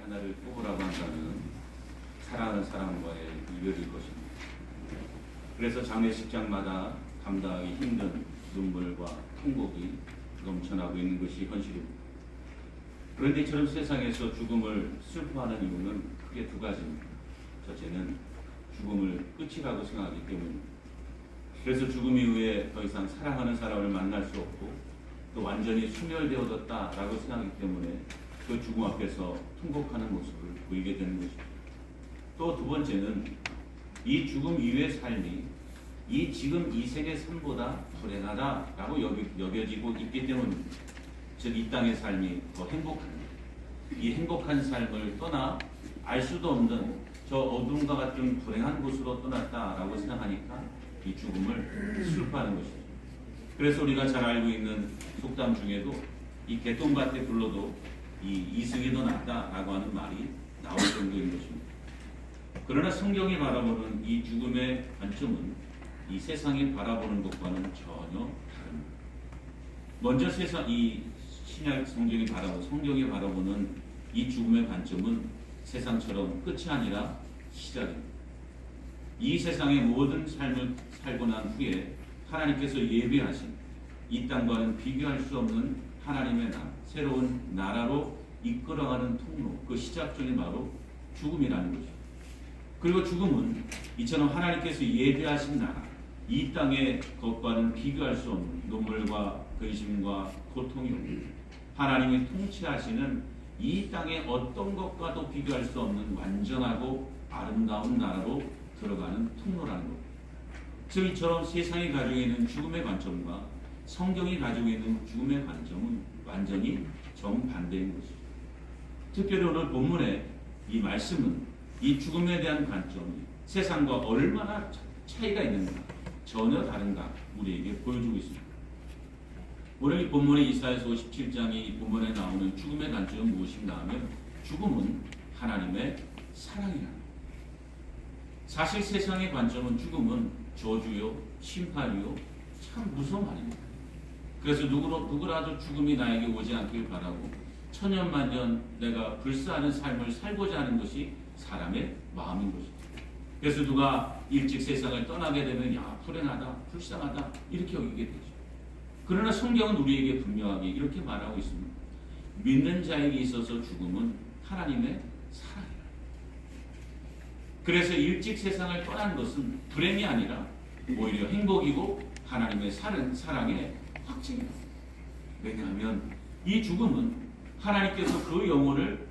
하나를 뽑으라고 한다면 사랑하는 사람과의 이별일 것입니다. 그래서 장례식장마다 감당하기 힘든 눈물과 통곡이 넘쳐나고 있는 것이 현실입니다. 그런데 이처럼 세상에서 죽음을 슬퍼하는 이유는 크게 두 가지입니다. 첫째는 죽음을 끝이라고 생각하기 때문입니다. 그래서 죽음 이후에 더 이상 사랑하는 사람을 만날 수 없고 또 완전히 소멸되어졌다라고 생각하기 때문에 그 죽음 앞에서 통곡하는 모습을 보이게 되는 것입니다. 또 두 번째는 이 죽음 이후의 삶이 이 지금 이 세계 삶보다 불행하다라고 여겨지고 있기 때문입니다. 즉 이 땅의 삶이 더 행복합니다. 이 행복한 삶을 떠나 알 수도 없는 저 어둠과 같은 불행한 곳으로 떠났다라고 생각하니까 이 죽음을 슬퍼하는 것이죠. 그래서 우리가 잘 알고 있는 속담 중에도 이 개똥밭에 불러도 이 이승이 더 낫다라고 하는 말이 나올 정도인 것입니다. 그러나 성경이 바라보는 이 죽음의 관점은 이 세상이 바라보는 것과는 전혀 다릅니다. 먼저 이 신약 성경이 성경이 바라보는 이 죽음의 관점은 세상처럼 끝이 아니라 시작입니다. 이 세상의 모든 삶을 살고 난 후에 하나님께서 예비하신 이 땅과는 비교할 수 없는 하나님의 새로운 나라로 이끌어가는 통로, 그 시작점이 바로 죽음이라는 것입니다. 그리고 죽음은 이처럼 하나님께서 예비하신 나라, 이 땅의 것과는 비교할 수 없는 눈물과 근심과 고통이 옵니다. 하나님이 통치하시는 이 땅의 어떤 것과도 비교할 수 없는 완전하고 아름다운 나라로 들어가는 통로라는 것. 즉 이처럼 세상이 가지고 있는 죽음의 관점과 성경이 가지고 있는 죽음의 관점은 완전히 정반대인 것이죠. 특별히 오늘 본문의 이 말씀은 이 죽음에 대한 관점이 세상과 얼마나 차이가 있는가, 전혀 다른가 우리에게 보여주고 있습니다. 오늘 이 본문의 이사야서 57장이 이 본문에 나오는 죽음의 관점은 무엇인가 하면 죽음은 하나님의 사랑이랍니다. 사실 세상의 관점은 죽음은 저주요, 심판이요, 참 무서운 말입니다. 그래서 누구라도 죽음이 나에게 오지 않길 바라고 천년만년 내가 불사하는 삶을 살고자 하는 것이 사람의 마음인 것입니다. 그래서 누가 일찍 세상을 떠나게 되면 야 불행하다, 불쌍하다 이렇게 여기게 되죠. 그러나 성경은 우리에게 분명하게 이렇게 말하고 있습니다. 믿는 자에게 있어서 죽음은 하나님의 사랑이다. 그래서 일찍 세상을 떠난 것은 불행이 아니라 오히려 행복이고 하나님의 사랑의 확증입니다. 왜냐하면 이 죽음은 하나님께서 그 영혼을